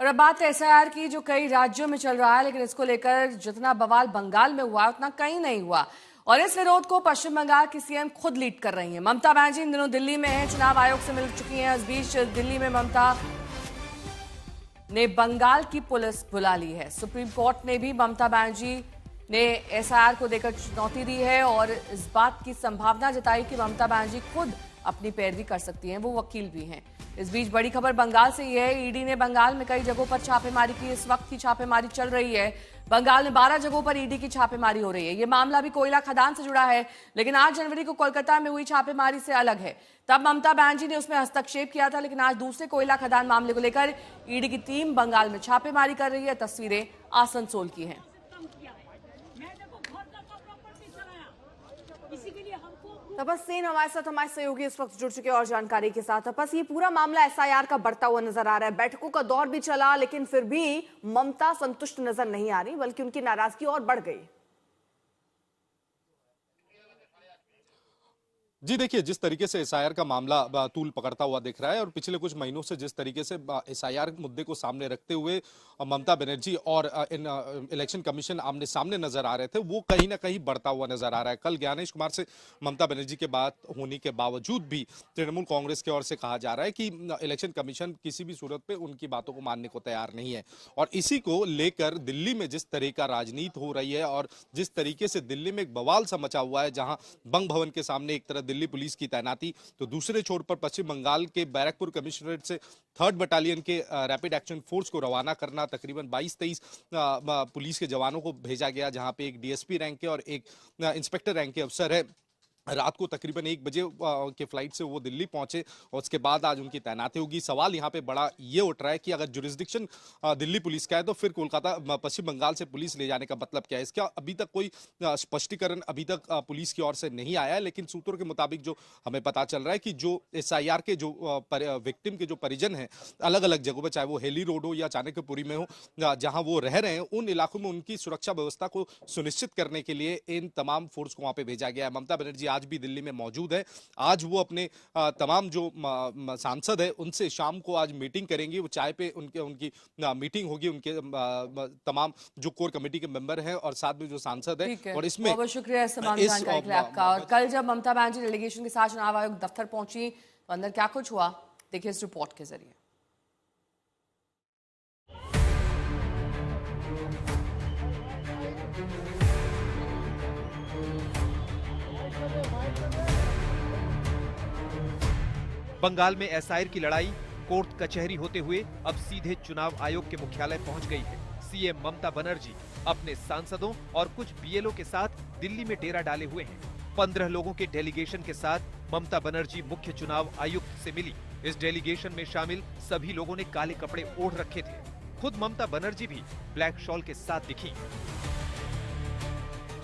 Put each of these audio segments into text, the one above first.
और अब बात एसआईआर की, जो कई राज्यों में चल रहा है, लेकिन इसको लेकर जितना बवाल बंगाल में हुआ उतना कहीं नहीं हुआ। और इस विरोध को पश्चिम बंगाल की सीएम खुद लीड कर रही हैं। ममता बनर्जी इन दिनों दिल्ली में हैं, चुनाव आयोग से मिल चुकी हैं। इस बीच दिल्ली में ममता ने बंगाल की पुलिस बुला ली है। सुप्रीम कोर्ट ने भी ममता बनर्जी ने एसआईआर को देकर चुनौती दी है और इस बात की संभावना जताई कि ममता बनर्जी खुद अपनी पैरवी कर सकती हैं। वो वकील भी हैं। इस बीच बड़ी खबर बंगाल से ये है, ईडी ने बंगाल में कई जगहों पर छापेमारी की। इस वक्त की छापेमारी चल रही है। बंगाल में 12 जगहों पर ईडी की छापेमारी हो रही है। ये मामला भी कोयला खदान से जुड़ा है, लेकिन 8 जनवरी को कोलकाता में हुई छापेमारी से अलग है। तब ममता बनर्जी ने उसमें हस्तक्षेप किया था, लेकिन आज दूसरे कोयला खदान मामले को लेकर ईडी की टीम बंगाल में छापेमारी कर रही है। तस्वीरें आसनसोल की हैं। तपस सेन हमारे साथ, हमारे सहयोगी इस वक्त जुड़ चुके हैं और जानकारी के साथ। तपस, ये पूरा मामला एसआईआर का बढ़ता हुआ नजर आ रहा है। बैठकों का दौर भी चला, लेकिन फिर भी ममता संतुष्ट नजर नहीं आ रही, बल्कि उनकी नाराजगी और बढ़ गई। जी देखिए, जिस तरीके से एसआईआर का मामला तूल पकड़ता हुआ दिख रहा है और पिछले कुछ महीनों से जिस तरीके से एसआईआर मुद्दे को सामने रखते हुए ममता बनर्जी और इलेक्शन कमीशन आमने सामने नजर आ रहे थे, वो कहीं ना कहीं बढ़ता हुआ नजर आ रहा है। कल ज्ञानेश कुमार से ममता बनर्जी के बात होने के बावजूद भी तृणमूल कांग्रेस की ओर से कहा जा रहा है कि इलेक्शन कमीशन किसी भी सूरत पे उनकी बातों को मानने को तैयार नहीं है। और इसी को लेकर दिल्ली में जिस तरह का राजनीति हो रही है और जिस तरीके से दिल्ली में एक बवाल सा मचा हुआ है, जहां बंग भवन के सामने एक तरह दिल्ली पुलिस की तैनाती, तो दूसरे छोर पर पश्चिम बंगाल के बैरकपुर कमिश्नरेट से 3rd बटालियन के रैपिड एक्शन फोर्स को रवाना करना, तकरीबन 22-23 पुलिस के जवानों को भेजा गया, जहां पे एक डीएसपी रैंक के और एक इंस्पेक्टर रैंक के अफसर है। रात को तकरीबन 1 बजे के फ्लाइट से वो दिल्ली पहुंचे और उसके बाद आज उनकी तैनाती होगी। सवाल यहां पे बड़ा ये उठ रहा है कि अगर जुरिस्डिक्शन दिल्ली पुलिस का है, तो फिर कोलकाता पश्चिम बंगाल से पुलिस ले जाने का मतलब क्या है? इसका अभी तक कोई स्पष्टीकरण अभी तक पुलिस की ओर से नहीं आया है। लेकिन सूत्रों के मुताबिक जो हमें पता चल रहा है कि जो एसआईआर के जो विक्टिम के जो परिजन हैं अलग अलग जगहों पर, चाहे वो हेली रोड हो या चाणक्यपुरी में हो, जहां वो रह रहे हैं, उन इलाकों में उनकी सुरक्षा व्यवस्था को सुनिश्चित करने के लिए इन तमाम फोर्स को वहां पे भेजा गया है। ममता बनर्जी आज भी दिल्ली में मौजूद है। आज वो अपने तमाम जो सांसद है उनसे शाम को आज मीटिंग करेंगी। वो चाय पे उनकी मीटिंग होगी, उनके तमाम जो कोर कमेटी के मेंबर हैं और साथ में जो सांसद है। और इसमें बहुत शुक्रिया इस तमाम जानकारी के लिए आपका। और कल जब ममता बनर्जी डेलीगेशन के साथ चुनाव आयोग दफ्तर पहुंची, तो अंदर क्या कुछ हुआ, देखिए इस रिपोर्ट के जरिए। बंगाल में एसआईआर की लड़ाई कोर्ट कचहरी होते हुए अब सीधे चुनाव आयोग के मुख्यालय पहुंच गई है। सीएम ममता बनर्जी अपने सांसदों और कुछ बीएलओ के साथ दिल्ली में डेरा डाले हुए हैं। 15 लोगों के डेलीगेशन के साथ ममता बनर्जी मुख्य चुनाव आयुक्त से मिली। इस डेलीगेशन में शामिल सभी लोगों ने काले कपड़े ओढ़ रखे थे। खुद ममता बनर्जी भी ब्लैक शॉल के साथ दिखी।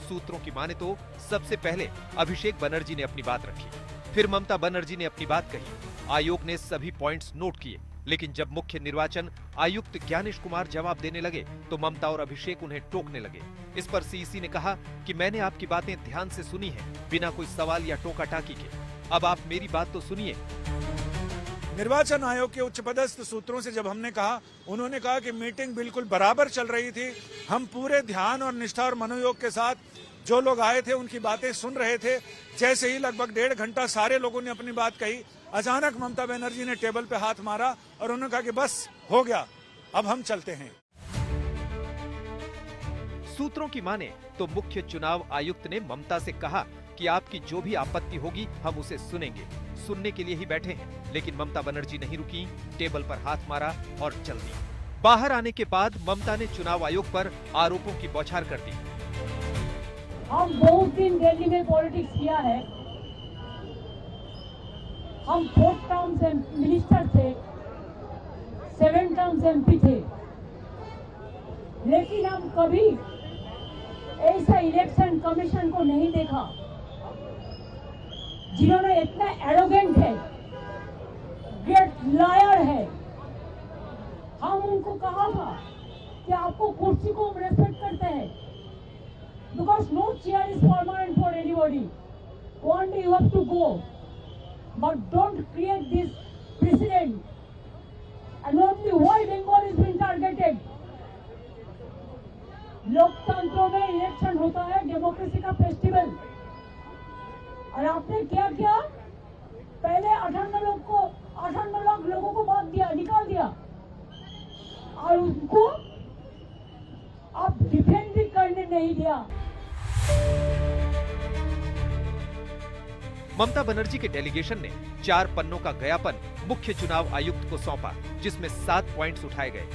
सूत्रों की माने तो सबसे पहले अभिषेक बनर्जी ने अपनी बात रखी, फिर ममता बनर्जी ने अपनी बात कही। आयोग ने सभी पॉइंट्स नोट किए, लेकिन जब मुख्य निर्वाचन आयुक्त ज्ञानेश कुमार जवाब देने लगे तो ममता और अभिषेक उन्हें टोकने लगे। इस पर सीईसी ने कहा कि मैंने आपकी बातें ध्यान से सुनी हैं, बिना कोई सवाल या टोका टाकी के। अब आप मेरी बात तो सुनिए। निर्वाचन आयोग के उच्च पदस्थ सूत्रों से जब हमने कहा, उन्होंने कहा कि मीटिंग बिल्कुल बराबर चल रही थी। हम पूरे ध्यान और निष्ठा और मनोयोग के साथ जो लोग आए थे उनकी बातें सुन रहे थे। जैसे ही लगभग 1.5 घंटा सारे लोगों ने अपनी बात कही, अचानक ममता बनर्जी ने टेबल पे हाथ मारा और उन्होंने कहा कि बस हो गया, अब हम चलते हैं। सूत्रों की माने तो मुख्य चुनाव आयुक्त ने ममता से कहा कि आपकी जो भी आपत्ति होगी हम उसे सुनेंगे। सुनने के लिए ही बैठे हैं, लेकिन ममता बनर्जी नहीं रुकी, टेबल पर हाथ मारा और चल दी। बाहर आने के बाद ममता ने चुनाव आयोग पर आरोपों की बौछार कर दी। हम बहुत दिन दिल्ली में पॉलिटिक्स किया है। हम 4 टर्म्स मिनिस्टर थे, 7 टर्म्स एमपी थे, लेकिन हम कभी ऐसा इलेक्शन कमीशन को नहीं देखा जिन्होंने इतना एरोगेंट है, ग्रेट लायर है। हम उनको कहा था कि आपको कुर्सी को रेस्पेक्ट करते हैं, because no chair is permanent for anybody. One day you have to go, but don't create this precedent. And only why Bengal is being targeted. लोकतंत्रों में इलेक्शन होता है, डेमोक्रेसी का फेस्टिवल। और आपने क्या किया? पहले 58 लाख लोगों को बांट दिया, निकाल दिया, और उनको आप डिफेंड भी करने नहीं दिया। ममता बनर्जी के डेलीगेशन ने 4 पन्नों का ज्ञापन मुख्य चुनाव आयुक्त को सौंपा, जिसमें 7 पॉइंट्स उठाए गए।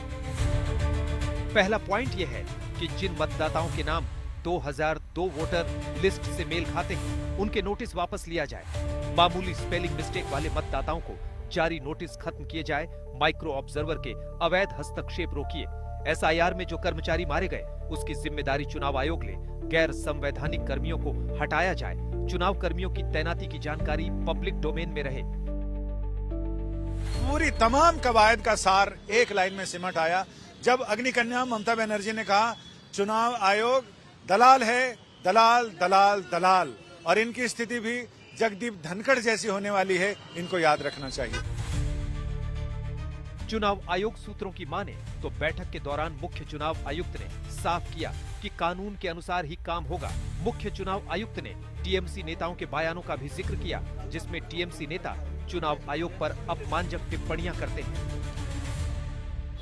पहला पॉइंट यह है कि जिन मतदाताओं के नाम 2002 वोटर लिस्ट से मेल खाते हैं, उनके नोटिस वापस लिया जाए। मामूली स्पेलिंग मिस्टेक वाले मतदाताओं को जारी नोटिस खत्म किए जाए। माइक्रो ऑब्जर्वर के अवैध हस्तक्षेप रोकिए। एसआईआर में जो कर्मचारी मारे गए, उसकी जिम्मेदारी चुनाव आयोग ले। गैर संवैधानिक कर्मियों को हटाया जाए। चुनाव कर्मियों की तैनाती की जानकारी पब्लिक डोमेन में रहे। पूरी तमाम कवायद का सार एक लाइन में सिमट आया जब अग्निकन्या ममता बनर्जी ने कहा चुनाव आयोग दलाल है, दलाल दलाल दलाल, और इनकी स्थिति भी जगदीप धनखड़ जैसी होने वाली है, इनको याद रखना चाहिए। चुनाव आयोग सूत्रों की माने तो बैठक के दौरान मुख्य चुनाव आयुक्त ने साफ किया कि कानून के अनुसार ही काम होगा। मुख्य चुनाव आयुक्त ने टीएमसी नेताओं के बयानों का भी जिक्र किया, जिसमें टीएमसी नेता चुनाव आयोग पर अपमानजनक टिप्पणियां करते हैं।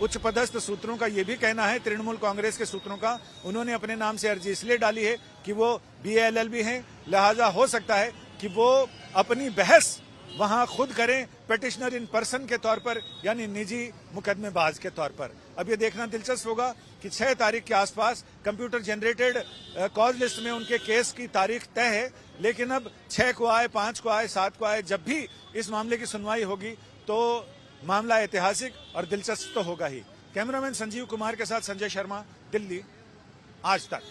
उच्च पदस्थ सूत्रों का यह भी कहना है, तृणमूल कांग्रेस के सूत्रों का, उन्होंने अपने नाम से अर्जी इसलिए डाली है कि वो BALLB हैं, लिहाजा हो सकता है कि वो अपनी बहस वहां खुद करें, पेटिशनर इन पर्सन के तौर पर, यानी निजी मुकदमेबाज के तौर पर। अब ये देखना दिलचस्प होगा कि 6 तारीख के आसपास कंप्यूटर जनरेटेड कॉज लिस्ट में उनके केस की तारीख तय है, लेकिन अब 6 को आए, 5 को आए, 7 को आए, जब भी इस मामले की सुनवाई होगी तो मामला ऐतिहासिक और दिलचस्प तो होगा ही। कैमरामैन संजीव कुमार के साथ संजय शर्मा, दिल्ली, आज तक।